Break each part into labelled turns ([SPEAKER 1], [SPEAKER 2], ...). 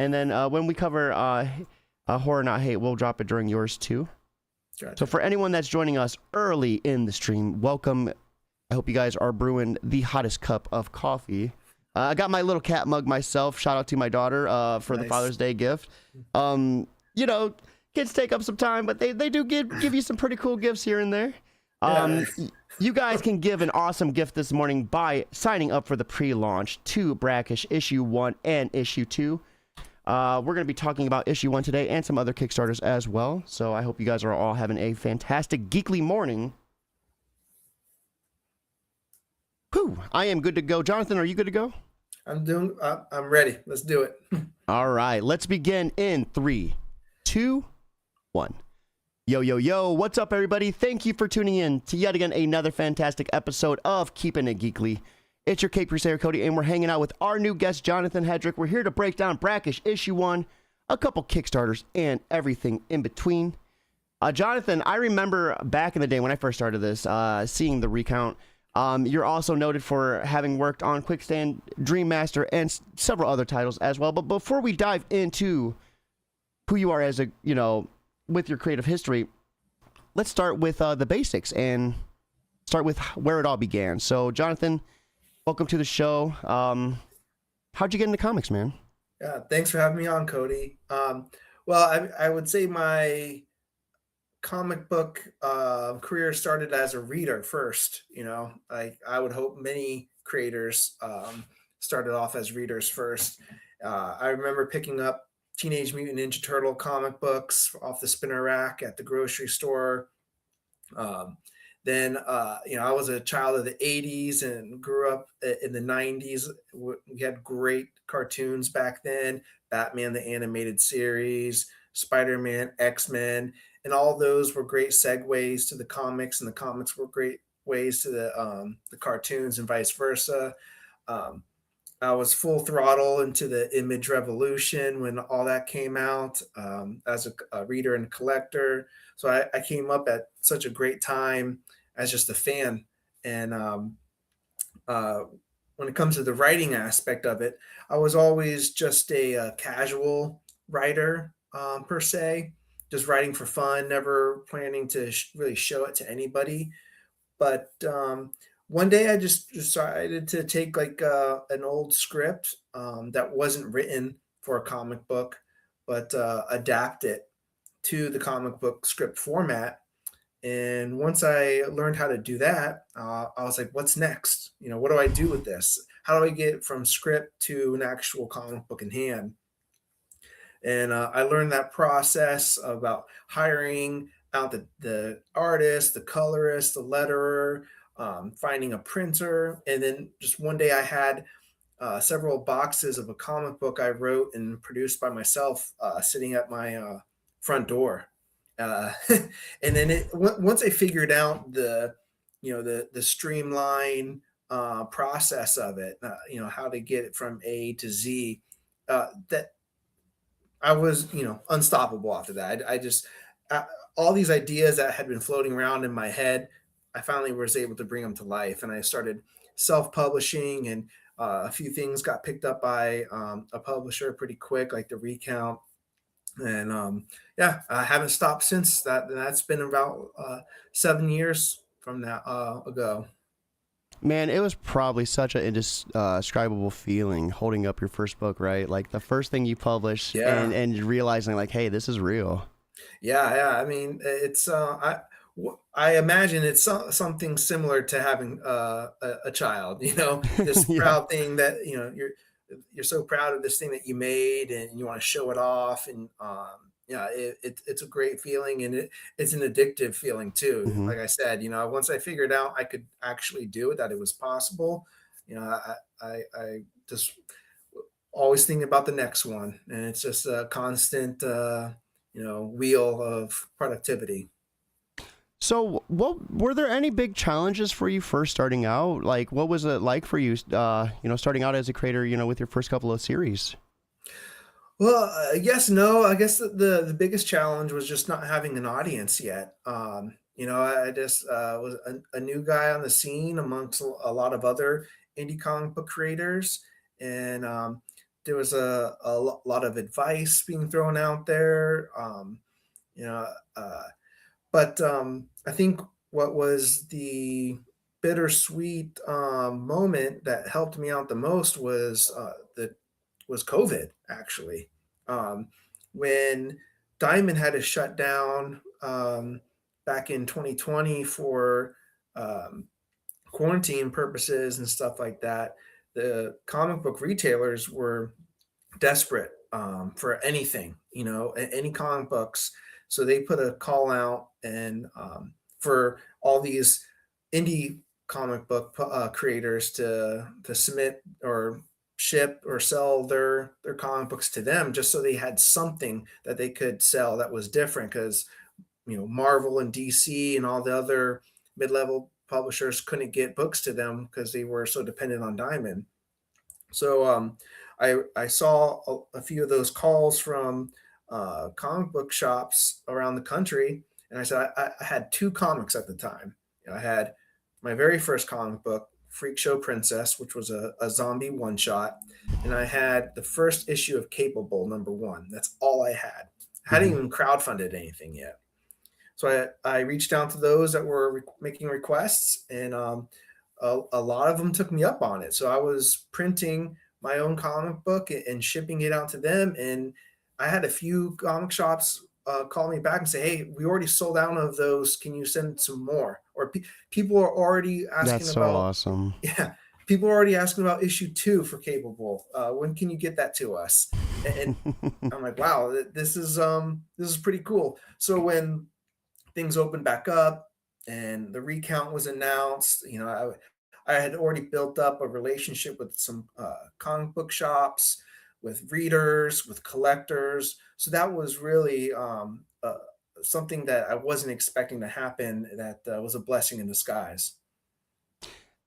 [SPEAKER 1] And then when we cover Horror Not Hate, we'll drop it during yours too.
[SPEAKER 2] Gotcha.
[SPEAKER 1] So for anyone that's joining us early in the stream, welcome. I hope you guys are brewing the hottest cup of coffee. I got my little cat mug myself. Shout out to my daughter for the Father's Day gift. You know, kids take up some time, but they do give you some pretty cool gifts here and there. You guys can give an awesome gift this morning by signing up for the pre-launch to Brackish Issue 1 and Issue 2. We're going to be talking about Issue 1 today and some other Kickstarters as well. So I hope you guys are all having a fantastic geekly morning. Whew, I am good to go. Jonathan, are you good to go?
[SPEAKER 2] I'm ready. Let's do it.
[SPEAKER 1] All right, let's begin in 3, 2, 1. Yo, yo, yo, what's up, everybody? Thank you for tuning in to yet again another fantastic episode of Keeping It Geekly. It's your Cape Crusader Cody, and we're hanging out with our new guest, Jonathan Hedrick. We're here to break down Brackish Issue 1, a couple Kickstarters, and everything in between. Jonathan, I remember back in the day when I first started this, seeing the recount. You're also noted for having worked on Quickstand, Dream Master, and several other titles as well. But before we dive into who you are as a, with your creative history, let's start with the basics and start with where it all began. So, Jonathan, welcome to the show. How'd you get into comics, man?
[SPEAKER 2] Yeah, thanks for having me on, Cody. Well, I would say my comic book career started as a reader first. I would hope many creators started off as readers first. I remember picking up Teenage Mutant Ninja Turtle comic books off the spinner rack at the grocery store. Then I was a child of the 80s and grew up in the 90s. We had great cartoons back then: Batman the Animated Series, Spider-Man, X-Men, and all those were great segues to the comics, and the comics were great ways to the cartoons, and vice versa. I was full throttle into the Image Revolution when all that came out, as a reader and collector. So I came up at such a great time as just a fan. And when it comes to the writing aspect of it, I was always just a casual writer, per se, just writing for fun, never planning to really show it to anybody. But one day I just decided to take an old script that wasn't written for a comic book, but adapt it to the comic book script format. And once I learned how to do that, I was like, what's next? What do I do with this? How do I get from script to an actual comic book in hand? And I learned that process about hiring out the artist, the colorist, the letterer, finding a printer. And then just one day I had several boxes of a comic book I wrote and produced by myself sitting at my front door. And then once I figured out the streamline process of it, how to get it from A to Z, that I was, unstoppable after that. I just, all these ideas that had been floating around in my head, I finally was able to bring them to life. And I started self-publishing, and a few things got picked up by a publisher pretty quick, like the Recount. And I haven't stopped since that. That's been about 7 years from that ago.
[SPEAKER 1] Man, it was probably such an indescribable feeling holding up your first book, right? Like the first thing you published, and realizing like, hey, this is real.
[SPEAKER 2] Yeah. I mean, it's I imagine it's something similar to having a child. This proud thing that you're so proud of this thing that you made, and you want to show it off. And it's a great feeling, and it's an addictive feeling too.
[SPEAKER 1] Mm-hmm.
[SPEAKER 2] Like I said, once I figured out I could actually do it, that it was possible, I just always thinking about the next one, and it's just a constant wheel of productivity.
[SPEAKER 1] So, were there any big challenges for you first starting out? Like, what was it like for you, starting out as a creator, with your first couple of series?
[SPEAKER 2] Well, I guess no. I guess the biggest challenge was just not having an audience yet. I just was a new guy on the scene amongst a lot of other indie comic book creators, and there was lot of advice being thrown out there. You know, uh, but I think what was the bittersweet moment that helped me out the most was COVID actually. Um, when Diamond had to shut down back in 2020 for um, quarantine purposes and stuff like that, the comic book retailers were desperate for anything, any comic books. So they put a call out and for all these indie comic book creators to submit or ship or sell their comic books to them, just so they had something that they could sell that was different. Because Marvel and DC and all the other mid-level publishers couldn't get books to them because they were so dependent on Diamond. So I saw a few of those calls from comic book shops around the country, and I said I had two comics at the time. I had my very first comic book, Freak Show Princess, which was a zombie one shot, and I had the first issue of Capable #1. That's all I had. I hadn't
[SPEAKER 1] Mhm.
[SPEAKER 2] even crowdfunded anything yet. So I reached out to those that were making requests, and a lot of them took me up on it. So I was printing my own comic book and shipping it out to them. And I had a few comic shops call me back and say, "Hey, we already sold out of those. Can you send some more?" Or people are already
[SPEAKER 1] That's
[SPEAKER 2] asking
[SPEAKER 1] so
[SPEAKER 2] about,
[SPEAKER 1] awesome.
[SPEAKER 2] yeah, people are already asking about issue 2 for Capable. When can you get that to us? And I'm like, wow, this is pretty cool. So when things opened back up and the recount was announced, I had already built up a relationship with some comic book shops, with readers, with collectors. So that was really something that I wasn't expecting to happen. That was a blessing in disguise.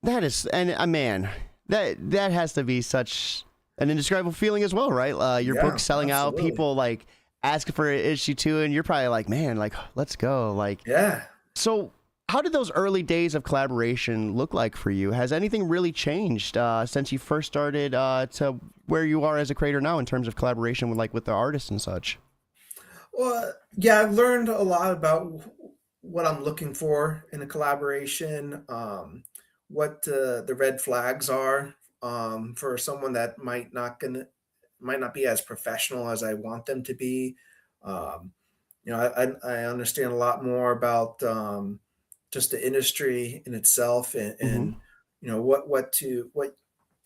[SPEAKER 1] That is, and man, that has to be such an indescribable feeling as well, right? Your book
[SPEAKER 2] Yeah,
[SPEAKER 1] selling out,
[SPEAKER 2] absolutely.
[SPEAKER 1] people like asking for issue 2, and you're probably like, man, like let's go. Like,
[SPEAKER 2] Yeah.
[SPEAKER 1] so how did those early days of collaboration look like for you? Has anything really changed since you first started to where you are as a creator now in terms of collaboration with the artists and such?
[SPEAKER 2] Well, yeah, I've learned a lot about what I'm looking for in a collaboration, what the red flags are for someone that might not be as professional as I want them to be. Um, I understand a lot more about just the industry in itself
[SPEAKER 1] Hmm.
[SPEAKER 2] and what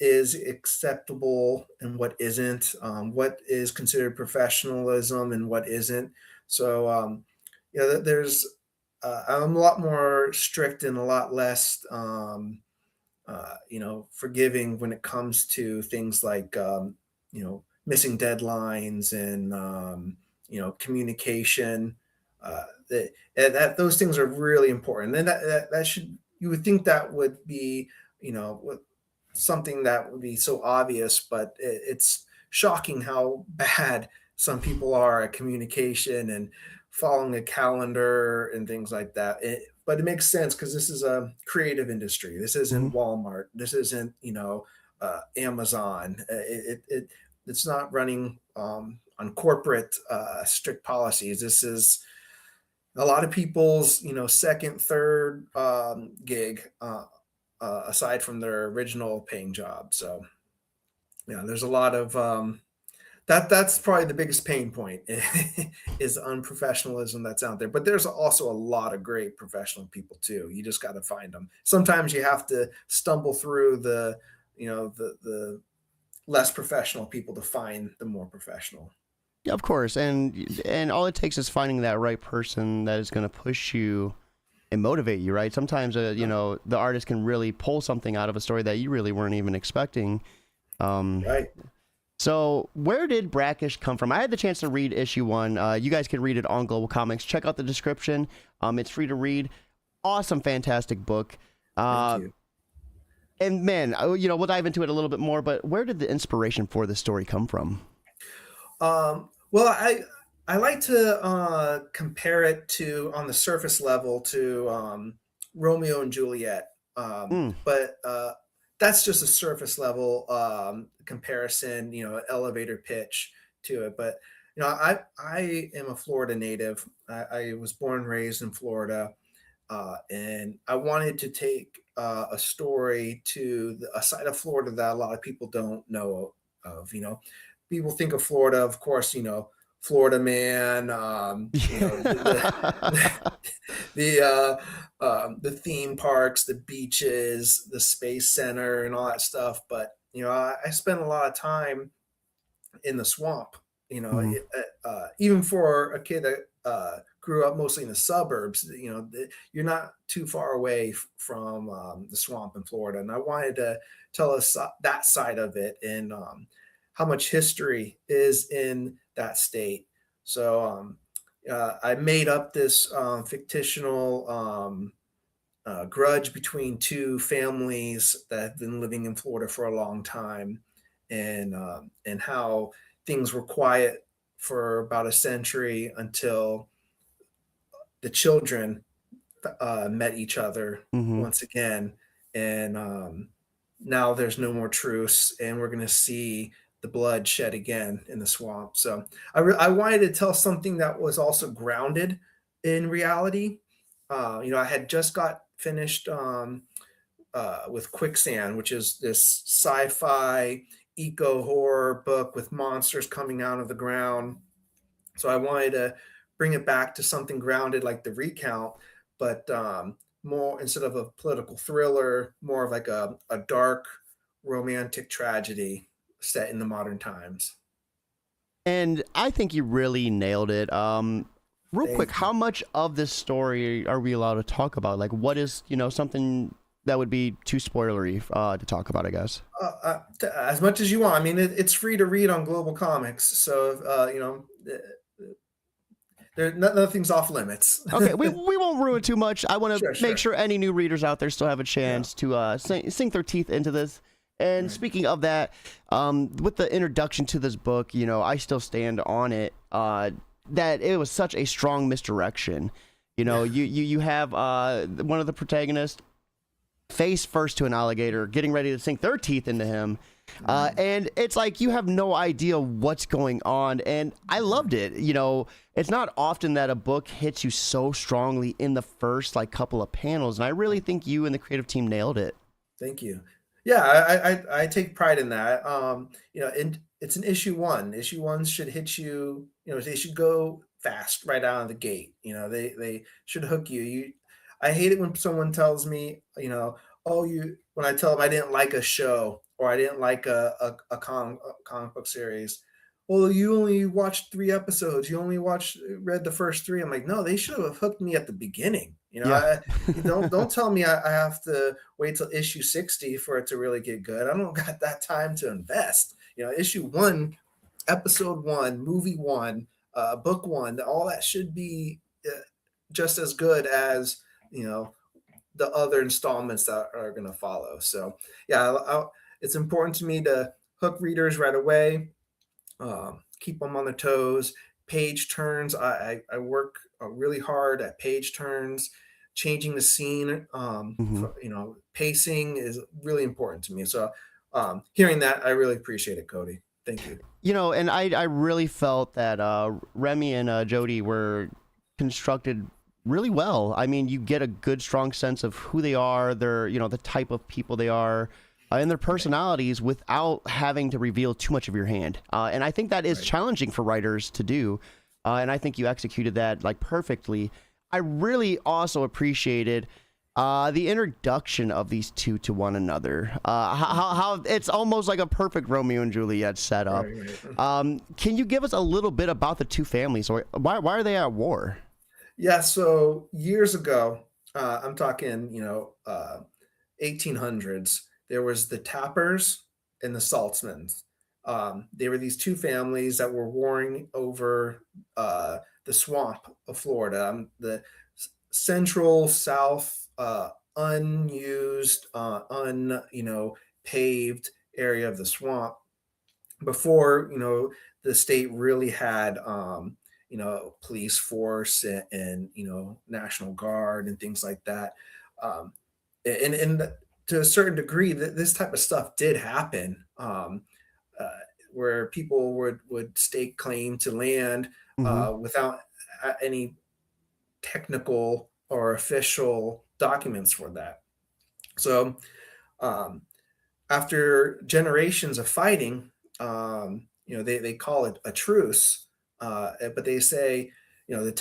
[SPEAKER 2] is acceptable and what isn't, what is considered professionalism and what isn't. So there's I'm a lot more strict and a lot less forgiving when it comes to things like missing deadlines and communication. That those things are really important, and that should you would think that would be something that would be so obvious, but it's shocking how bad some people are at communication and following a calendar and things like that. But it makes sense because this is a creative industry. This
[SPEAKER 1] Hmm.
[SPEAKER 2] isn't Walmart. This isn't Amazon. It's not running on corporate strict policies. This is a lot of people's second, third gig aside from their original paying job. So yeah, there's a lot of that's probably the biggest pain point is unprofessionalism that's out there. But there's also a lot of great professional people too. You just got to find them. Sometimes you have to stumble through the less professional people to find the more professional.
[SPEAKER 1] Yeah, of course, and all it takes is finding that right person that is going to push you and motivate you, right? Sometimes, the artist can really pull something out of a story that you really weren't even expecting. Um,
[SPEAKER 2] Right.
[SPEAKER 1] so, where did Brackish come from? I had the chance to read issue 1. You guys can read it on Global Comics. Check out the description. It's free to read. Awesome, fantastic book.
[SPEAKER 2] Thank
[SPEAKER 1] Uh,
[SPEAKER 2] you.
[SPEAKER 1] and man, we'll dive into it a little bit more. But where did the inspiration for this story come from?
[SPEAKER 2] Well, I like to compare it to on the surface level to Romeo and Juliet,
[SPEAKER 1] Mm,
[SPEAKER 2] but that's just a surface level comparison, elevator pitch to it. But I am a Florida native. I was born and raised in Florida, and I wanted to take a story to a side of Florida that a lot of people don't know of. People think of Florida, of course, Florida man, the
[SPEAKER 1] Yeah.
[SPEAKER 2] the theme parks, the beaches, the space center, and all that stuff. But I spent a lot of time in the swamp.
[SPEAKER 1] Mhm.
[SPEAKER 2] Even for a kid that grew up mostly in the suburbs, you're not too far away from the swamp in Florida. And I wanted to tell us that side of it and how much history is in that state. So I made up this fictional grudge between two families that have been living in Florida for a long time, and how things were quiet for about a century until the children met each other
[SPEAKER 1] Mhm.
[SPEAKER 2] once again, and now there's no more truce, and we're going to see the blood shed again in the swamp. So I wanted to tell something that was also grounded in reality. I had just got finished with Quicksand, which is this sci-fi eco horror book with monsters coming out of the ground. So I wanted to bring it back to something grounded like The Recount, but more instead of a political thriller, more of like a dark romantic tragedy set in the modern times.
[SPEAKER 1] And I think you really nailed it. Real quick,
[SPEAKER 2] Thank you.
[SPEAKER 1] how much of this story are we allowed to talk about? Like, what is, something that would be too spoilery to talk about, I guess?
[SPEAKER 2] As much as you want. I mean, it's free to read on Global Comics, so nothing's off limits.
[SPEAKER 1] Okay, we won't ruin too much. I want to
[SPEAKER 2] Sure,
[SPEAKER 1] make
[SPEAKER 2] sure.
[SPEAKER 1] sure any new readers out there still have a
[SPEAKER 2] Yeah.
[SPEAKER 1] chance to sink their teeth into this. And
[SPEAKER 2] Right.
[SPEAKER 1] speaking of that, with the introduction to this book, I still stand on it. That it was such a strong misdirection.
[SPEAKER 2] Yeah.
[SPEAKER 1] You have one of the protagonists face first to an alligator, getting ready to sink their teeth into him.
[SPEAKER 2] Right.
[SPEAKER 1] And it's like you have no idea what's going on. And I loved it. It's not often that a book hits you so strongly in the first like couple of panels. And I really think you and the creative team nailed it.
[SPEAKER 2] Thank you. Yeah, I take pride in that. And it's an issue one. Issue ones should hit you. They should go fast right out of the gate. They should hook you. I hate it when someone tells me, oh, when I tell them I didn't like a show or I didn't like a comic book series. Well, you only watched 3 episodes. You only read the first three. I'm like, no, they should have hooked me at the beginning.
[SPEAKER 1] Yeah.
[SPEAKER 2] You don't tell me I have to wait till issue 60 for it to really get good. I don't got that time to invest. Issue one, episode one, movie one, book one, all that should be just as good as you know the other installments that are going to follow. So yeah, it's important to me to hook readers right away, keep them on their toes. Page turns, I work really hard at page turns, changing the scene.
[SPEAKER 1] Hmm.
[SPEAKER 2] Pacing is really important to me. So hearing that, I really appreciate it, Cody. Thank you.
[SPEAKER 1] And I really felt that Remy and Jody were constructed really well. I mean, you get a good, strong sense of who they are, the type of people they are, and their personalities without having to reveal too much of your hand. And I think that is
[SPEAKER 2] Right.
[SPEAKER 1] challenging for writers to do. And I think you executed that like perfectly. I really also appreciated the introduction of these two to one another. How it's almost like a perfect Romeo and Juliet setup.
[SPEAKER 2] Right. Right.
[SPEAKER 1] Can you give us a little bit about the two families, or why are they at war?
[SPEAKER 2] Yeah. So years ago, I'm talking, 1800s, there was the Tappers and the Saltzmans. They were these two families that were warring over the swamp of Florida, the central south, unused, paved area of the swamp before the state really had police force and national guard and things like that. And to a certain degree, that this type of stuff did happen, uh, where people would stake claim to land
[SPEAKER 1] Hmm.
[SPEAKER 2] without any technical or official documents for that. So um, after generations of fighting, they call it a truce, but they say, the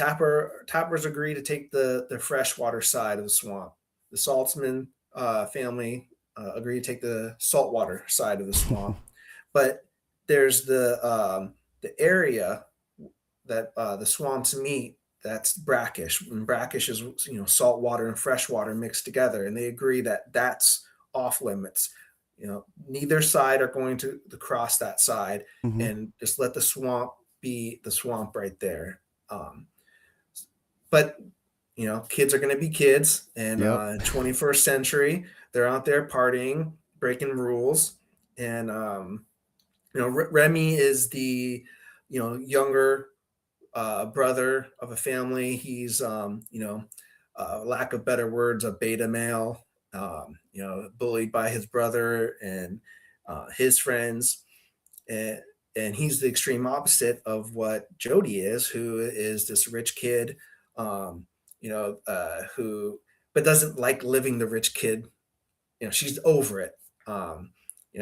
[SPEAKER 2] tappers agree to take the freshwater side of the swamp. The Saltzman family agree to take the saltwater side of the swamp. But there's the area that the swamps meet. That's brackish, and brackish is salt water and fresh water mixed together, and they agree that that's off limits. Neither side are going to cross that side,
[SPEAKER 1] Hmm.
[SPEAKER 2] and just let the swamp be the swamp right there. Um, but kids are going to be kids, and
[SPEAKER 1] Yep.
[SPEAKER 2] 21st century, they're out there partying, breaking rules, and Remy is the younger brother of a family. He's lack of better words, a beta male. Bullied by his brother and his friends, and he's the extreme opposite of what Jody is, who is this rich kid, who but doesn't like living the rich kid. She's over it.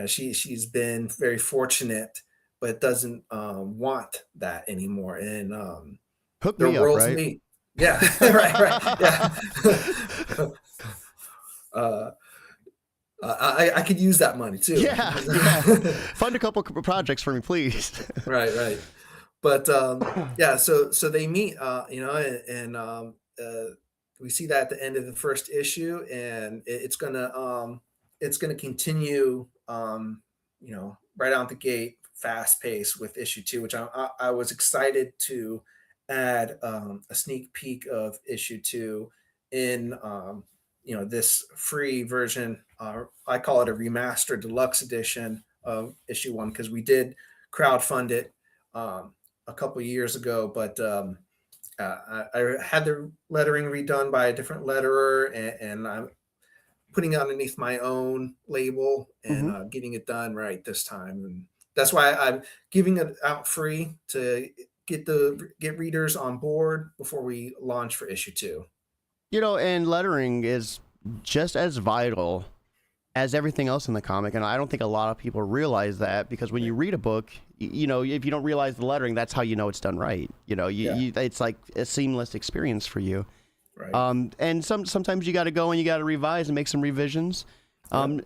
[SPEAKER 2] She's been very fortunate, but doesn't want that anymore. And
[SPEAKER 1] Hook
[SPEAKER 2] their
[SPEAKER 1] me up,
[SPEAKER 2] worlds
[SPEAKER 1] right?
[SPEAKER 2] meet. Yeah, right, yeah. uh, I could use that money too.
[SPEAKER 1] Yeah, yeah. Fund a couple projects for me, please.
[SPEAKER 2] Right, right. But yeah, so they meet, and we see that at the end of the first issue, and it's gonna continue, right out the gate, fast pace with issue two, which I was excited to add a sneak peek of issue two in this free version. I call it a remastered deluxe edition of issue one because we did crowdfund it a couple years ago, but I had the lettering redone by a different letterer, and I'm putting it underneath my own label and
[SPEAKER 1] Hmm.
[SPEAKER 2] getting it done right this time. And that's why I'm giving it out free to get readers on board before we launch for issue two.
[SPEAKER 1] And lettering is just as vital as everything else in the comic, and I don't think a lot of people realize that, because when you read a book, if you don't realize the lettering, that's how you know it's done right.
[SPEAKER 2] Yeah,
[SPEAKER 1] It's like a seamless experience for you.
[SPEAKER 2] right.
[SPEAKER 1] And sometimes you got to go and you got to revise and make some revisions.
[SPEAKER 2] Yep.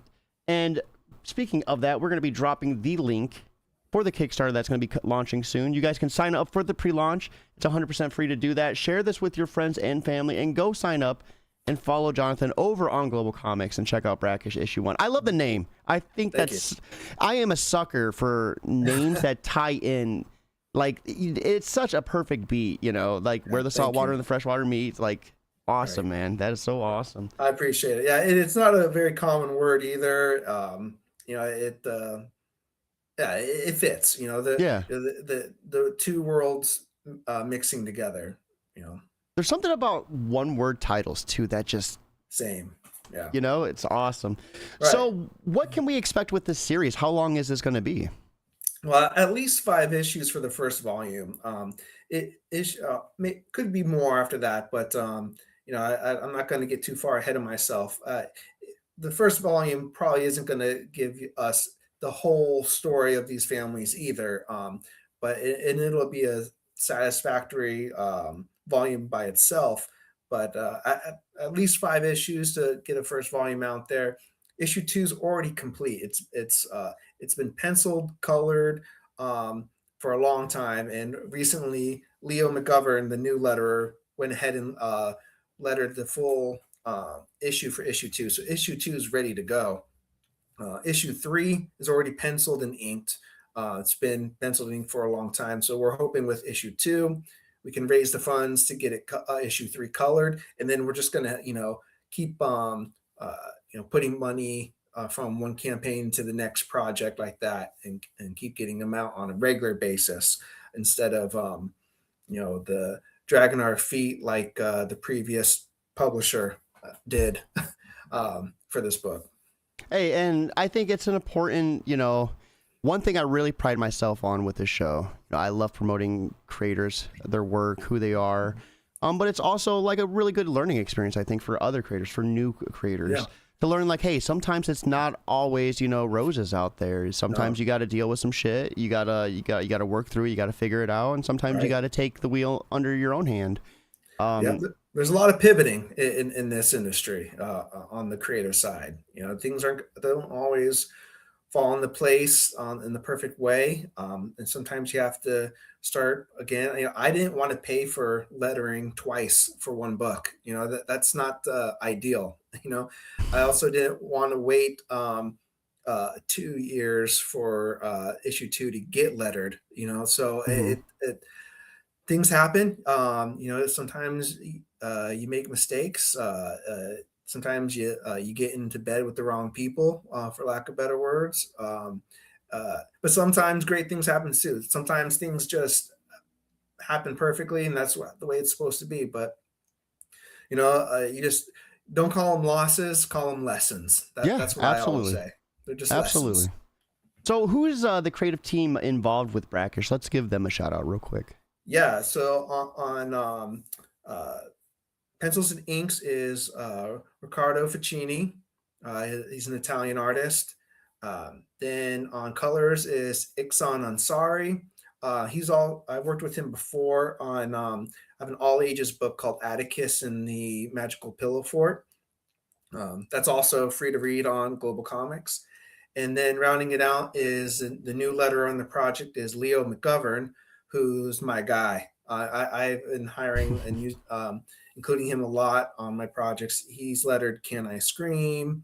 [SPEAKER 1] And speaking of that, we're going to be dropping the link for the Kickstarter that's going to be launching soon. You guys can sign up for the pre-launch. It's 100% free to do that. Share this with your friends and family, and go sign up and follow Jonathan over on Global Comics and check out Brackish issue 1. I love the name. I think
[SPEAKER 2] Thank you.
[SPEAKER 1] I am a sucker for names that tie in. Like, it's such a perfect beat, like where the
[SPEAKER 2] Thank
[SPEAKER 1] saltwater
[SPEAKER 2] you.
[SPEAKER 1] and the freshwater meet. Like, awesome,
[SPEAKER 2] Right.
[SPEAKER 1] man. That is so awesome.
[SPEAKER 2] I appreciate it. Yeah, it's not a very common word either. Yeah, it fits.
[SPEAKER 1] Yeah.
[SPEAKER 2] The two worlds mixing together.
[SPEAKER 1] There's something about one word titles, too, that just,
[SPEAKER 2] Same. Yeah.
[SPEAKER 1] it's awesome.
[SPEAKER 2] Right.
[SPEAKER 1] So, what can we expect with this series? How long is this going to be?
[SPEAKER 2] Well, at least 5 issues for the first volume. Could be more after that, but I'm not going to get too far ahead of myself. The first volume probably isn't going to give us the whole story of these families either, but it'll be a satisfactory volume by itself. But at least 5 issues to get a first volume out there. Issue two is already complete. It's been penciled, colored for a long time, and recently Leo McGovern, the new letterer, went ahead and lettered the full issue for issue two. So issue two is ready to go. Issue three is already penciled and inked. It's been penciled and inked for a long time. So we're hoping with issue two, we can raise the funds to get it issue three colored, and then we're just gonna keep putting money from one campaign to the next project like that, and keep getting them out on a regular basis instead of the dragging our feet like the previous publisher did for this book.
[SPEAKER 1] Hey, and I think it's an important, one thing I really pride myself on with this show. I love promoting creators, their work, who they are. But it's also like a really good learning experience, I think, for other creators, for new creators.
[SPEAKER 2] Yeah.
[SPEAKER 1] To learn, like, hey, sometimes it's not always, roses out there. Sometimes
[SPEAKER 2] No.
[SPEAKER 1] you got to deal with some shit. You gotta work through it. You got to figure it out, and sometimes you
[SPEAKER 2] Right.
[SPEAKER 1] got to take the wheel under your own hand.
[SPEAKER 2] Yeah,
[SPEAKER 1] Um,
[SPEAKER 2] there's a lot of pivoting in this industry on the creator side. Things aren't they don't always fall into place in the perfect way, and sometimes you have to start again. I didn't want to pay for lettering twice for one book. That's not ideal. I also didn't want to wait 2 years for issue two to get lettered. So
[SPEAKER 1] mhm.
[SPEAKER 2] it things happen. Sometimes you make mistakes. Sometimes you get into bed with the wrong people, for lack of better words. But sometimes great things happen too. Sometimes things just happen perfectly, and that's the way it's supposed to be. But you just don't call them losses, call them lessons.
[SPEAKER 1] Yeah,
[SPEAKER 2] That's what I always
[SPEAKER 1] absolutely.
[SPEAKER 2] say. They're just
[SPEAKER 1] Absolutely.
[SPEAKER 2] lessons.
[SPEAKER 1] So, who is the creative team involved with Brackish? Let's give them a shout out real quick.
[SPEAKER 2] Yeah. So on uh, Pencils and Inks is Riccardo Ficini. He's an Italian artist. Then on colors is Iksan Ansari. I've worked with him before on I have an all ages book called Atticus and the Magical Pillow Fort. That's also free to read on Global Comics. And then rounding it out is the new letter on the project is Leo McGovern, who's my guy. I've been hiring and including him a lot on my projects. He's lettered Can I Scream?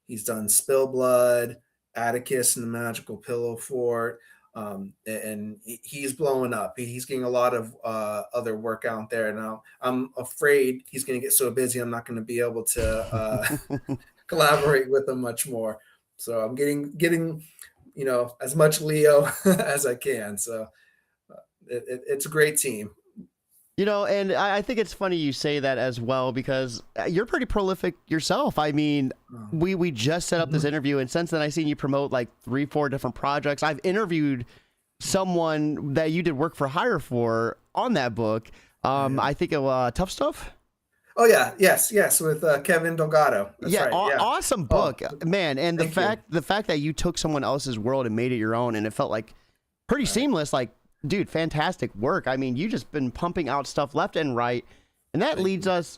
[SPEAKER 2] He's done Spill Blood, Atticus and the Magical Pillow Fort. And he's blowing up. He's getting a lot of other work out there now. I'm afraid he's going to get so busy. I'm not going to be able to collaborate with him much more. So I'm getting as much Leo as I can. So it's a great team.
[SPEAKER 1] And I think it's funny you say that as well because you're pretty prolific yourself. I mean, we just set up this
[SPEAKER 2] Mhm.
[SPEAKER 1] interview, and since then I've seen you promote like 3-4 different projects. I've interviewed someone that you did work for hire for on that book.
[SPEAKER 2] Yeah.
[SPEAKER 1] I think of Tough Stuff.
[SPEAKER 2] Oh yeah, yes, with Kevin Delgado. That's
[SPEAKER 1] Yeah,
[SPEAKER 2] right. Yeah.
[SPEAKER 1] awesome
[SPEAKER 2] Oh,
[SPEAKER 1] book, man. And the
[SPEAKER 2] thank you.
[SPEAKER 1] fact that you took someone else's world and made it your own, and it felt like pretty
[SPEAKER 2] Right.
[SPEAKER 1] seamless. Like, dude, fantastic work. I mean, you just been pumping out stuff left and right, and that
[SPEAKER 2] Thank
[SPEAKER 1] leads
[SPEAKER 2] you.
[SPEAKER 1] us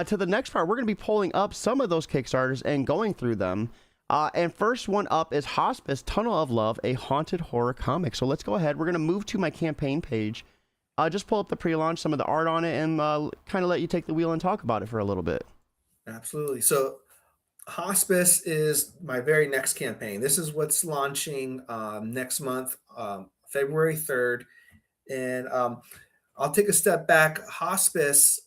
[SPEAKER 1] to the next part. We're gonna be pulling up some of those Kickstarters and going through them. And first one up is Hospice: Tunnel of Love, a haunted horror comic. So let's go ahead. We're gonna move to my campaign page. Just pull up the pre-launch, some of the art on it, and kind of let you take the wheel and talk about it for a little bit.
[SPEAKER 2] Absolutely. So Hospice is my very next campaign. This is what's launching next month, February 3rd. And I'll take a step back. Hospice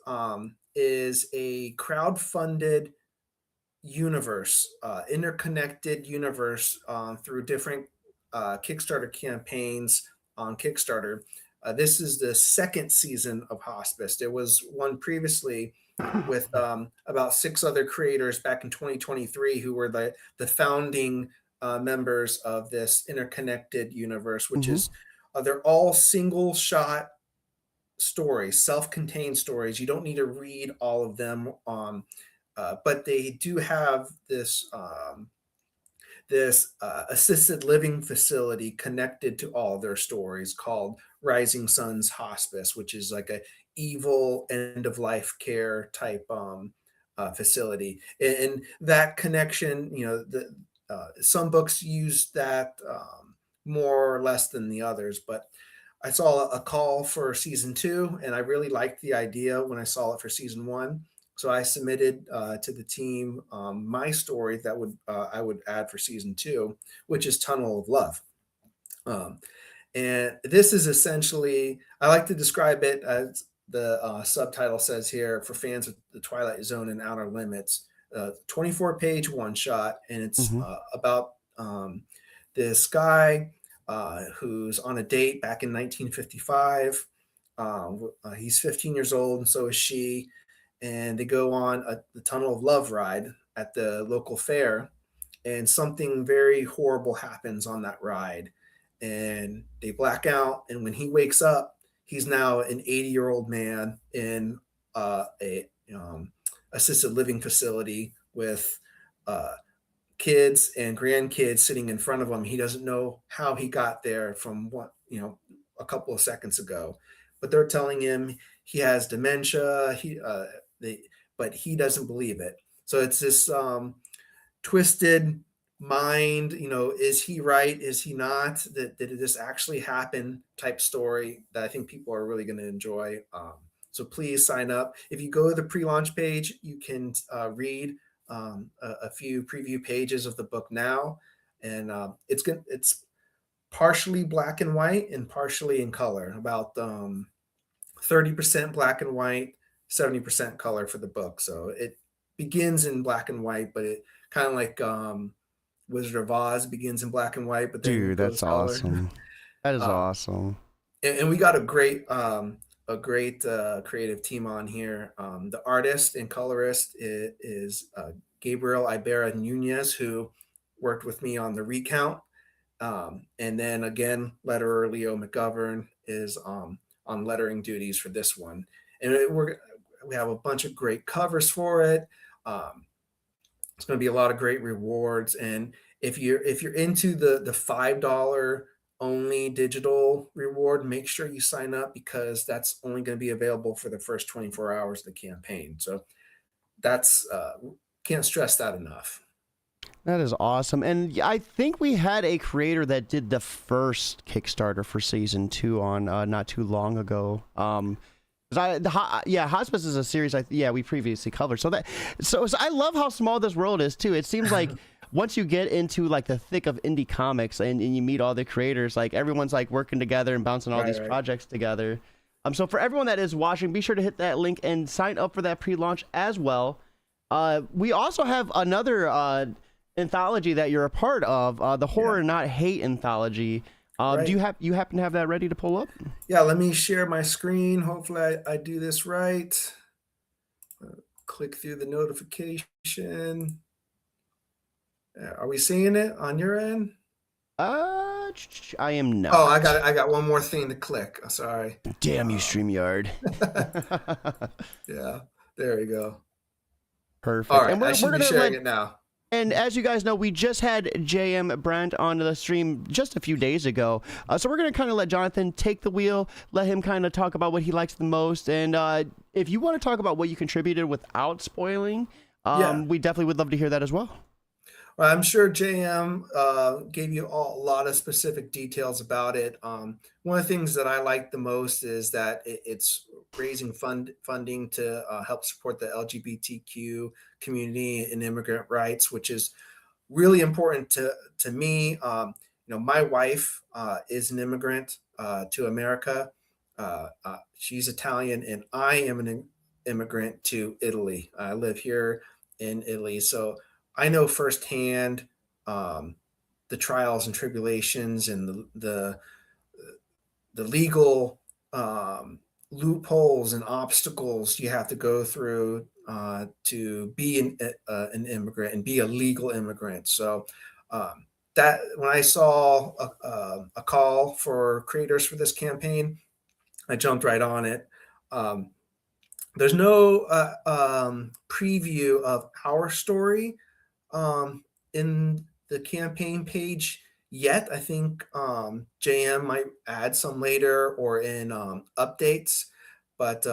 [SPEAKER 2] is a crowd-funded universe, interconnected universe through different Kickstarter campaigns on Kickstarter. This is the second season of Hospice. There was one previously with about six other creators back in 2023 who were the founding members of this interconnected universe, which
[SPEAKER 1] Hmm.
[SPEAKER 2] is they're all single shot stories, self-contained stories. You don't need to read all of them, but they do have this assisted living facility connected to all their stories called Rising Suns Hospice, which is like a evil end of life care type facility. And that connection, some books use that more or less than the others, but I saw a call for season two, and I really liked the idea when I saw it for season one. So I submitted to the team my story that I would add for season two, which is Tunnel of Love. Um, and this is essentially, I like to describe it as the subtitle says here for fans of the Twilight Zone and Outer Limits, 24-page one shot, and it's
[SPEAKER 1] Hmm.
[SPEAKER 2] about this guy who's on a date back in 1955. He's 15 years old, and so is she. And they go on the Tunnel of Love ride at the local fair. and something very horrible happens on that ride, and they black out. And when he wakes up, he's now an 80-year-old man in a assisted living facility with uh, kids and grandkids sitting in front of him. He doesn't know how he got there from what, a couple of seconds ago, but they're telling him he has dementia. But he doesn't believe it. So it's this twisted mind. Is he right? Is he not? Did this actually happen? Type story that I think people are really going to enjoy. So please sign up. If you go to the pre-launch page, you can read a few preview pages of the book now, and it's partially black and white and partially in color. About 30% black and white, 70% color for the book. So it begins in black and white, but it kind of like Wizard of Oz begins in black and white, but then
[SPEAKER 1] Dude,
[SPEAKER 2] goes
[SPEAKER 1] that's
[SPEAKER 2] color.
[SPEAKER 1] awesome. That is
[SPEAKER 2] Um,
[SPEAKER 1] awesome.
[SPEAKER 2] and we got a great creative team on here. The artist and colorist is Gabriel Ibarra Nunez, who worked with me on the recount. And then again, letterer Leo McGovern is on lettering duties for this one. And we have a bunch of great covers for it. It's going to be a lot of great rewards. And if you're into the $5 only digital reward, make sure you sign up, because that's only going to be available for the first 24 hours of the campaign. So that's can't stress that enough.
[SPEAKER 1] That is awesome. And I think we had a creator that did the first Kickstarter for season 2 on not too long ago. Hospice is a series we previously covered. So I love how small this world is too. It seems like once you get into like the thick of indie comics and you meet all the creators, like everyone's like working together and bouncing all these projects together. So for everyone that is watching, be sure to hit that link and sign up for that pre-launch as well. We also have another anthology that you're a part of, the Horror Not Hate anthology. Do you happen to have that ready to pull up?
[SPEAKER 2] Yeah, let me share my screen. Hopefully I do this right. Click through the notification. Are we seeing it on your end?
[SPEAKER 1] I am not.
[SPEAKER 2] Oh, I got one more thing to click. Sorry.
[SPEAKER 1] Damn you, StreamYard.
[SPEAKER 2] Yeah, there we go.
[SPEAKER 1] Perfect.
[SPEAKER 2] All right,
[SPEAKER 1] and
[SPEAKER 2] I should be sharing it now.
[SPEAKER 1] And as you guys know, we just had JM Brandt on the stream just a few days ago. So we're going to kind of let Jonathan take the wheel, let him kind of talk about what he likes the most. And if you want to talk about what you contributed without spoiling, we definitely would love to hear that as well.
[SPEAKER 2] Well, I'm sure JM gave you a lot of specific details about it. One of the things that I like the most is that it's raising funding to help support the LGBTQ community and immigrant rights, which is really important to me. My wife is an immigrant to America. She's Italian, and I am an immigrant to Italy. I live here in Italy, so I know firsthand the trials and tribulations and the legal loopholes and obstacles you have to go through to be an immigrant and be a legal immigrant. So that when I saw a call for creators for this campaign, I jumped right on it. There's no preview of our story in the campaign page yet. I think JM might add some later or in updates, but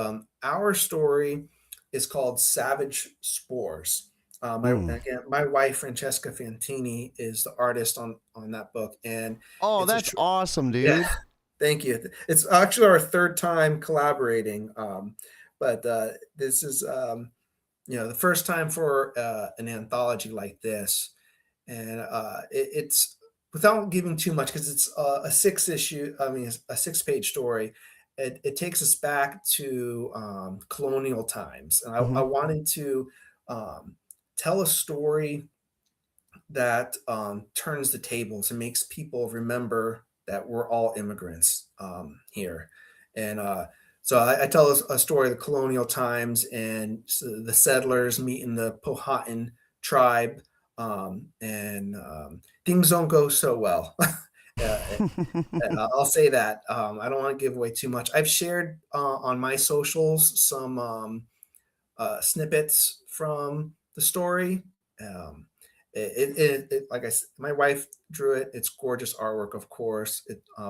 [SPEAKER 2] our story is called Savage Spores. My wife Francesca Fantini is the artist on that book, and
[SPEAKER 1] that's awesome, dude.
[SPEAKER 2] Yeah, thank you. It's actually our third time collaborating, but this is the first time for an anthology like this. And it's without giving too much, because it's a 6-page story. It takes us back to colonial times, and I wanted to tell a story that turns the tables and makes people remember that we're all immigrants here. And so I tell a story of the colonial times and the settlers meeting the Powhatan tribe and things don't go so well. I'll say that. I don't want to give away too much. I've shared on my socials some snippets from the story. Um, like I said, my wife drew it. It's gorgeous artwork, of course.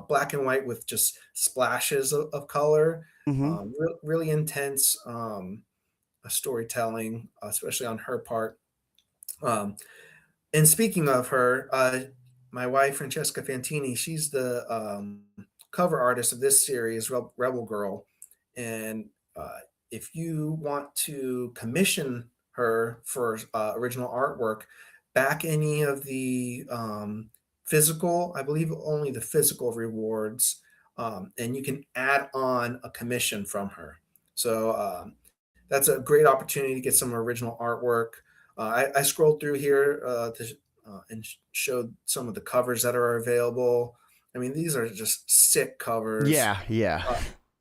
[SPEAKER 2] Black and white with just splashes of color.
[SPEAKER 1] Hmm.
[SPEAKER 2] Really intense storytelling, especially on her part. Um, and speaking of her, my wife Francesca Fantini, she's the cover artist of this series, Rebel Girl. And if you want to commission her for original artwork, back any of the physical, I believe only the physical rewards, and you can add on a commission from her. So that's a great opportunity to get some original artwork. I scrolled through here and showed some of the covers that are available. I mean, these are just sick covers.
[SPEAKER 1] Yeah, yeah.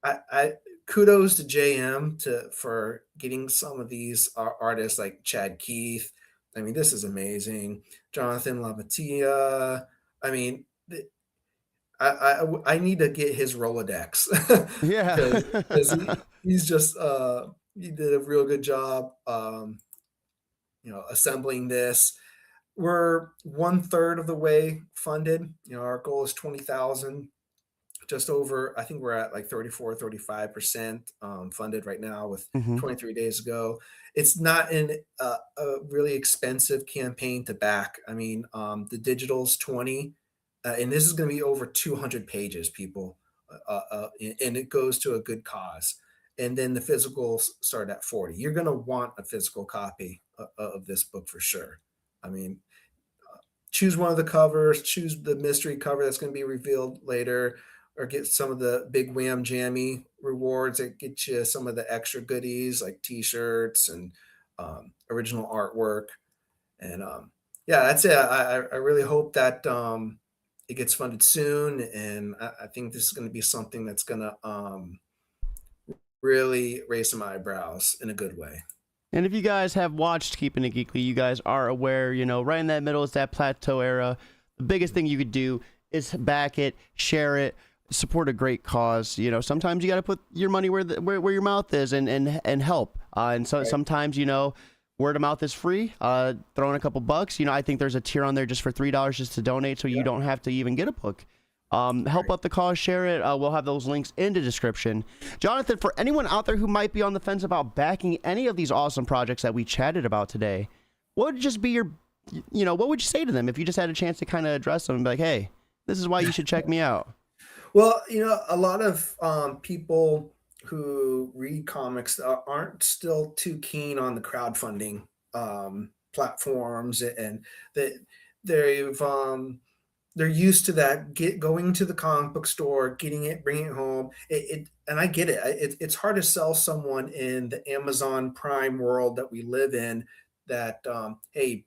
[SPEAKER 2] Uh, I kudos to JM for getting some of these artists like Chad Keith. I mean, this is amazing. Jonathan Lamatia. I mean, I need to get his Rolodex
[SPEAKER 1] Yeah.
[SPEAKER 2] because he's just he did a real good job assembling this. We're one third of the way funded. Our goal is 20,000, just over. I think we're at like 34, 35% funded right now with
[SPEAKER 1] Hmm.
[SPEAKER 2] 23 days ago. It's not a really expensive campaign to back. I mean, the digital's 20, and this is going to be over 200 pages, people, and it goes to a good cause. And then the physicals start at 40. You're going to want a physical copy of this book for sure. I mean, choose one of the covers, choose the mystery cover that's going to be revealed later, or get some of the big wham jammy rewards that get you some of the extra goodies like t-shirts and original artwork. And yeah, that's it. I really hope that it gets funded soon, and I think this is going to be something that's going to really raise some eyebrows in a good way.
[SPEAKER 1] And if you guys have watched Keeping It Geekly, you guys are aware, right in that middle is that plateau era. The biggest thing you could do is back it, share it, support a great cause. Sometimes you got to put your money where your mouth is and help. And so
[SPEAKER 2] Right.
[SPEAKER 1] sometimes, word of mouth is free. Throw in a couple bucks. I think there's a tier on there just for $3 just to donate, so you
[SPEAKER 2] Yeah.
[SPEAKER 1] don't have to even get a book. Help
[SPEAKER 2] Right.
[SPEAKER 1] out the cause, share it. We'll have those links in the description. Jonathan, for anyone out there who might be on the fence about backing any of these awesome projects that we chatted about today, what would just be what would you say to them if you just had a chance to kind of address them and be like, hey, this is why you should check me out?
[SPEAKER 2] Well, a lot of people who read comics aren't still too keen on the crowdfunding platforms, and they they've they're used to that going to the comic book store, getting it, bringing it home. And I get it. It's hard to sell someone in the Amazon Prime world that we live in that hey,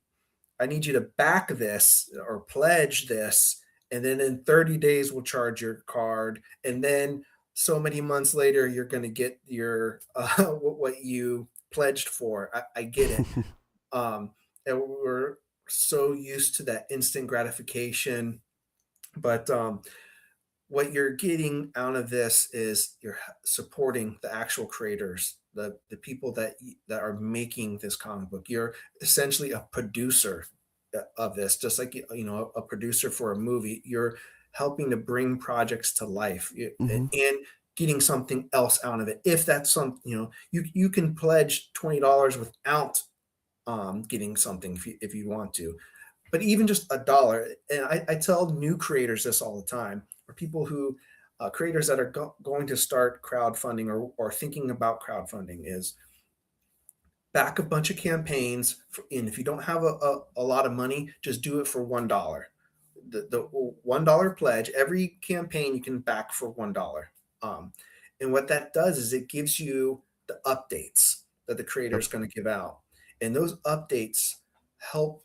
[SPEAKER 2] I need you to back this or pledge this, and then in 30 days we'll charge your card, and then so many months later you're going to get your what you pledged for. I get it. Um, and we're so used to that instant gratification, but what you're getting out of this is you're supporting the actual creators, the people that are making this comic book. You're essentially a producer of this, just like a producer for a movie. You're helping to bring projects to life
[SPEAKER 1] Hmm.
[SPEAKER 2] and getting something else out of it. If that's you can pledge $20 without getting something if you want to, but even just a dollar. And I tell new creators this all the time, or people who creators that are going to start crowdfunding or thinking about crowdfunding, is back a bunch of campaigns and if you don't have a lot of money, just do it for $1. The $1 pledge, every campaign you can back for $1. um, and what that does is it gives you the updates that the creator
[SPEAKER 1] Yep.
[SPEAKER 2] is going to give out, and those updates help.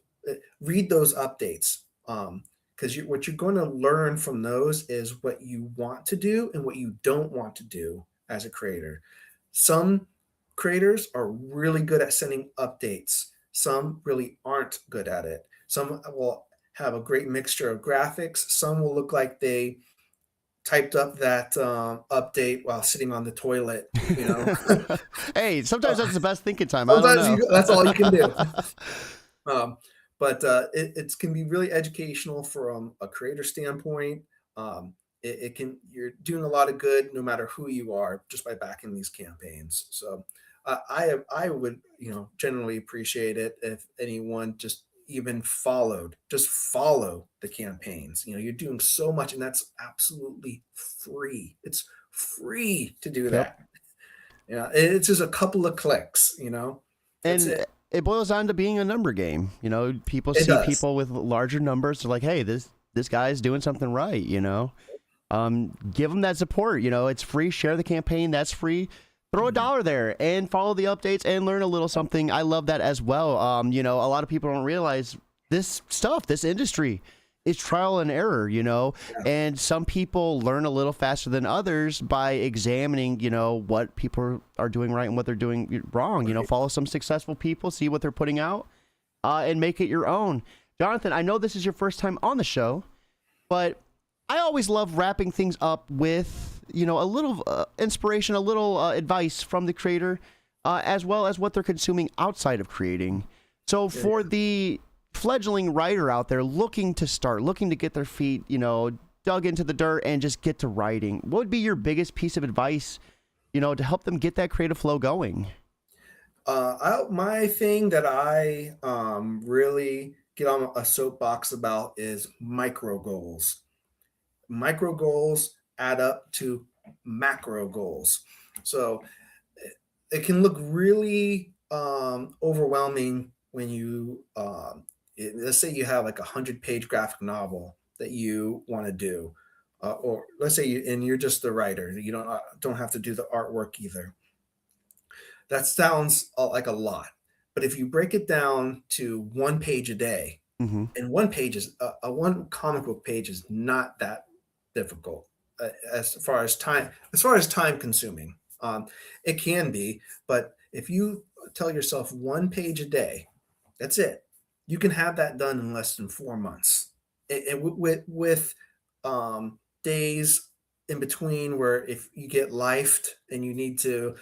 [SPEAKER 2] Read those updates, because what you're going to learn from those is what you want to do and what you don't want to do as a creator. Some creators are really good at sending updates, some really aren't good at it. Some will have a great mixture of graphics. Some will look like they typed up that update while sitting on the toilet, you know.
[SPEAKER 1] Hey, sometimes that's the best thinking time. I don't
[SPEAKER 2] Sometimes
[SPEAKER 1] know.
[SPEAKER 2] that's all you can do. But it can be really educational from a creator standpoint. It can you're doing a lot of good no matter who you are just by backing these campaigns. So I would generally appreciate it if anyone just follow the campaigns. You're doing so much, and that's absolutely free. It's free to do
[SPEAKER 1] Yep.
[SPEAKER 2] that. It's just a couple of clicks. That's
[SPEAKER 1] And
[SPEAKER 2] it.
[SPEAKER 1] it boils down to being a number game. People
[SPEAKER 2] It
[SPEAKER 1] see
[SPEAKER 2] does.
[SPEAKER 1] people with larger numbers. They're like, hey, this guy's doing something right. Give them that support. It's free. Share the campaign. That's free. Throw $1 there and follow the updates and learn a little something. I love that as well. A lot of people don't realize this stuff, this industry is trial and error,
[SPEAKER 2] Yeah.
[SPEAKER 1] and some people learn a little faster than others by examining, what people are doing right and what they're doing wrong.
[SPEAKER 2] Right.
[SPEAKER 1] Follow some successful people, see what they're putting out, and make it your own. Jonathan, I know this is your first time on the show, but I always love wrapping things up with, a little inspiration, a little advice from the creator, as well as what they're consuming outside of creating. So for the fledgling writer out there looking to get their feet, dug into the dirt and just get to writing, what would be your biggest piece of advice, to help them get that creative flow going?
[SPEAKER 2] My thing that I really get on a soapbox about is micro goals. Micro goals add up to macro goals. So it can look really overwhelming when let's say you have like 100-page graphic novel that you want to do, or let's say you're just the writer. You don't have to do the artwork either. That sounds like a lot, but if you break it down to 1 page a day,
[SPEAKER 1] Mm-hmm.
[SPEAKER 2] and one page is one comic book page is not that difficult as far as time consuming. It can be, but if you tell yourself 1 page a day, that's it. You can have that done in less than 4 months. With days in between where if you get lifed and you need to,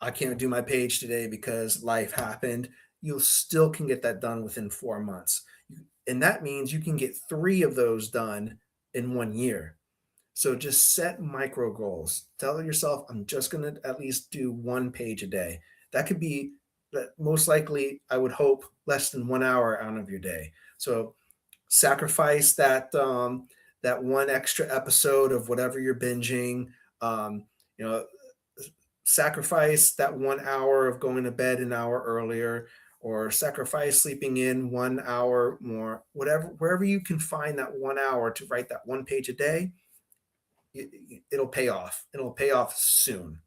[SPEAKER 2] I can't do my page today because life happened, you still can get that done within 4 months. And that means you can get 3 of those done in 1 year. So just set micro goals. Tell yourself, I'm just going to at least do 1 page a day. That could be most likely, I would hope, less than 1 hour out of your day. So sacrifice that one extra episode of whatever you're binging. You know, sacrifice that 1 hour of going to bed an hour earlier, or sacrifice sleeping in 1 hour more. Wherever you can find that 1 hour to write that 1 page a day, it'll pay off. It'll pay off soon.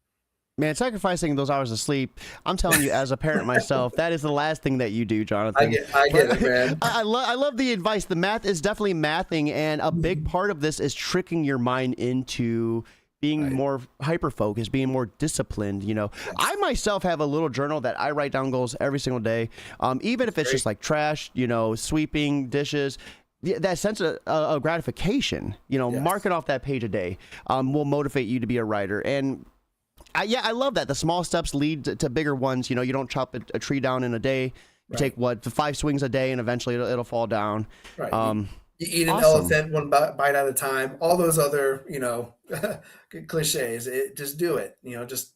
[SPEAKER 1] Man, sacrificing those hours of sleep, I'm telling you, as a parent myself, that is the last thing that you do, Jonathan.
[SPEAKER 2] I get it, man.
[SPEAKER 1] I love the advice. The math is definitely mathing, and a big part of this is tricking your mind into being more hyper-focused, being more disciplined.
[SPEAKER 2] Yes.
[SPEAKER 1] I myself have a little journal that I write down goals every single day, even if it's just like trash, sweeping, dishes. That sense of gratification,
[SPEAKER 2] Yes.
[SPEAKER 1] marking off that page a day will motivate you to be a writer. And I love that. The small steps lead to bigger ones. You don't chop a tree down in a day. You take the 5 swings a day, and eventually it'll fall down.
[SPEAKER 2] Right. You eat an
[SPEAKER 1] awesome.
[SPEAKER 2] elephant one bite at a time. All those other, cliches. Just do it. Just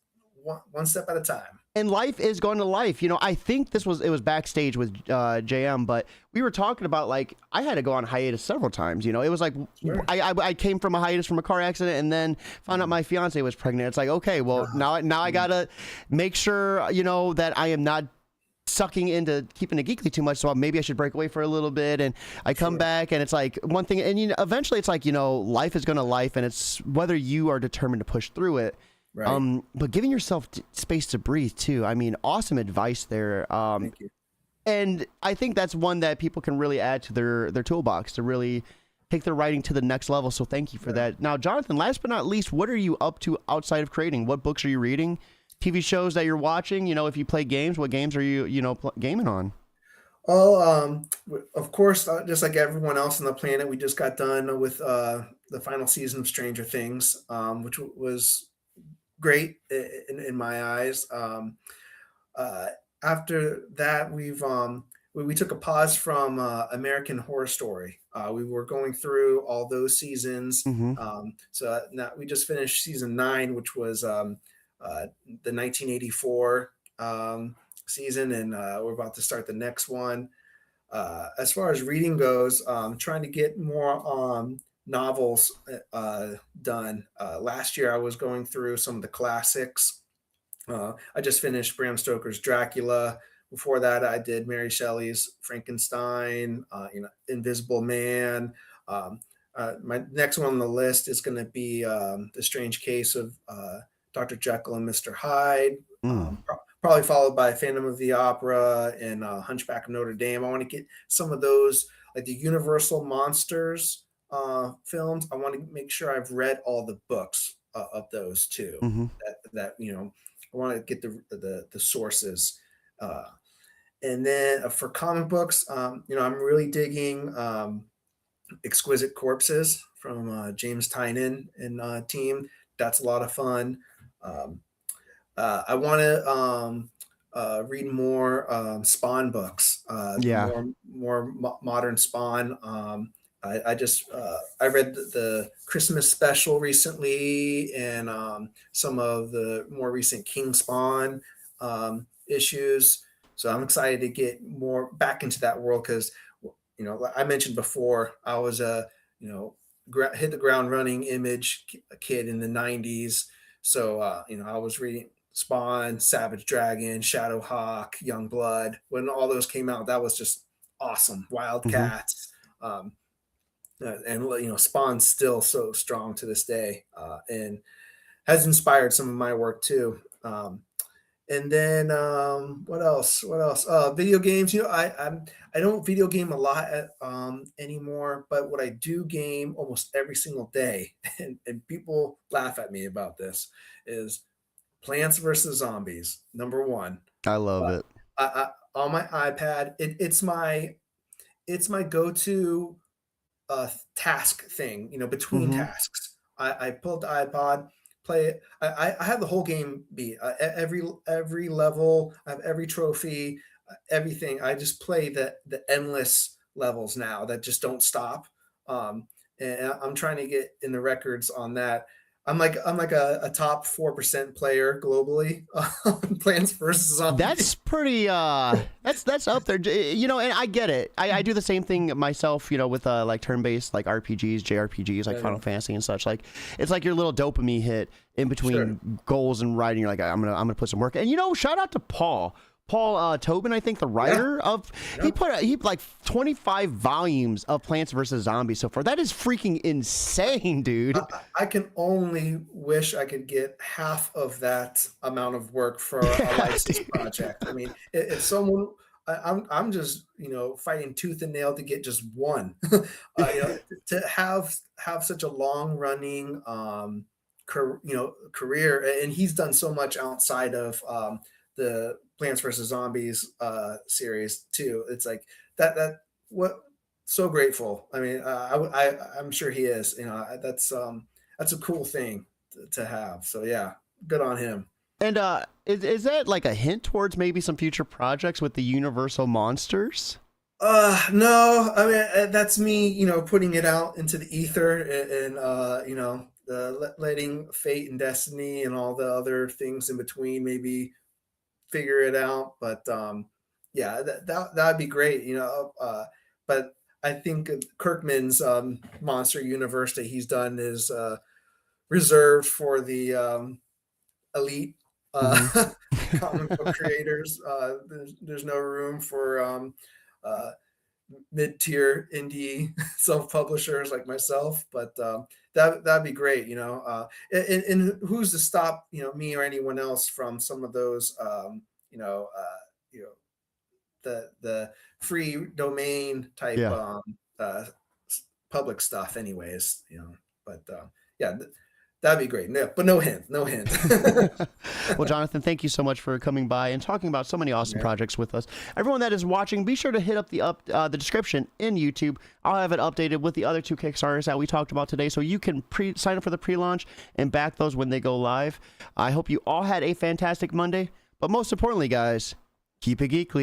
[SPEAKER 2] one step at a time.
[SPEAKER 1] And life is going to life. I think it was backstage with JM, but we were talking about, like, I had to go on hiatus several times. It was like,
[SPEAKER 2] Sure.
[SPEAKER 1] I came from a hiatus from a car accident and then found out my fiance was pregnant. It's like, okay, well, now I gotta make sure, that I am not sucking into keeping it geekly too much, so maybe I should break away for a little bit. And I come back, and it's like one thing, and eventually it's like, life is gonna life, and it's whether you are determined to push through it.
[SPEAKER 2] Right.
[SPEAKER 1] But giving yourself space to breathe too. I mean, awesome advice there.
[SPEAKER 2] Thank you.
[SPEAKER 1] And I think that's one that people can really add to their toolbox to really take their writing to the next level. So thank you for that. Now, Jonathan, last but not least, what are you up to outside of creating? What books are you reading? TV shows that you're watching? If you play games, what games are you gaming on?
[SPEAKER 2] Oh, of course, just like everyone else on the planet, we just got done with the final season of Stranger Things, which was great in my eyes. Uh, After that, we took a pause from American Horror Story. We were going through all those seasons,
[SPEAKER 1] Mm-hmm.
[SPEAKER 2] so now we just finished season 9, which was uh, the 1984 season, and we're about to start the next one. As far as reading goes, trying to get more novels done. Last year, I was going through some of the classics. I just finished Bram Stoker's Dracula. Before that, I did Mary Shelley's Frankenstein, Invisible Man. Um, my next one on the list is going to be The Strange Case of Dr. Jekyll and Mr. Hyde.
[SPEAKER 1] Mm.
[SPEAKER 2] Probably followed by Phantom of the Opera and Hunchback of Notre Dame. I want to get some of those, like the Universal Monsters films. I want to make sure I've read all the books of those too.
[SPEAKER 1] Mm-hmm.
[SPEAKER 2] That I want to get the sources. Uh, and then for comic books, I'm really digging Exquisite Corpses from James Tynion and team. That's a lot of fun. Um, I want to read more Spawn books, the
[SPEAKER 1] Yeah.
[SPEAKER 2] modern Spawn. I just I read the Christmas special recently, and some of the more recent King Spawn issues. So I'm excited to get more back into that world because, like I mentioned before, I was a hit the ground running Image kid in the '90s. So I was reading Spawn, Savage Dragon, Shadowhawk, Young Blood. When all those came out, that was just awesome.
[SPEAKER 1] Mm-hmm.
[SPEAKER 2] Wildcats, and Spawn's still so strong to this day, and has inspired some of my work too. And then what else? What else? Video games. I don't video game a lot anymore, but what I do game almost every single day, and people laugh at me about this, is Plants vs Zombies, number one.
[SPEAKER 1] I love
[SPEAKER 2] Uh,
[SPEAKER 1] it.
[SPEAKER 2] on my iPad, it's my go-to task thing. Between
[SPEAKER 1] Mm-hmm.
[SPEAKER 2] tasks, I pull up the iPod, play it. I have the whole game beat. Every level, I have every trophy, everything. I just play the endless levels now that just don't stop. And I'm trying to get in the records on that. I'm like a top 4% player globally on Plants vs
[SPEAKER 1] That's
[SPEAKER 2] Zombies.
[SPEAKER 1] pretty that's up there. And I get it. I do the same thing myself, with like turn-based like RPGs, JRPGs, like Final
[SPEAKER 2] Yeah,
[SPEAKER 1] Fantasy and such. Like it's like your little dopamine hit in
[SPEAKER 2] sure.
[SPEAKER 1] between goals and writing. You're like, I'm gonna put some work. And shout out to Paul Tobin, I think the
[SPEAKER 2] Yeah,
[SPEAKER 1] writer of
[SPEAKER 2] yeah.
[SPEAKER 1] he like 25 volumes of Plants vs Zombies so far. That is freaking insane,
[SPEAKER 2] I,
[SPEAKER 1] dude.
[SPEAKER 2] I can only wish I could get half of that amount of work for a
[SPEAKER 1] Yeah,
[SPEAKER 2] license
[SPEAKER 1] dude.
[SPEAKER 2] project. I mean, if someone, I'm just fighting tooth and nail to get just one. To have such a long running career, and he's done so much outside of the Plants vs Zombies series too. It's like that what so grateful. I mean, I'm sure he is. That's a cool thing to have. So yeah, good on him.
[SPEAKER 1] And is that like a hint towards maybe some future projects with the Universal monsters?
[SPEAKER 2] No, I mean that's me, putting it out into the ether, and letting fate and destiny and all the other things in between maybe figure it out. But yeah, that'd be great, but I think Kirkman's monster universe that he's done is reserved for the elite
[SPEAKER 1] Mm-hmm.
[SPEAKER 2] comic book creators. There's no room for uh, mid-tier indie self-publishers like myself, but that'd be great. And who's to stop me or anyone else from some of those you know the free domain type uh, public stuff anyways. But yeah, That'd be great. No, but no hint. No hint.
[SPEAKER 1] Well, Jonathan, thank you so much for coming by and talking about so many awesome projects with us. Everyone that is watching, be sure to hit up the description in YouTube. I'll have it updated with the other 2 Kickstarters that we talked about today, so you can sign up for the pre-launch and back those when they go live. I hope you all had a fantastic Monday, but most importantly, guys, keep it geekly.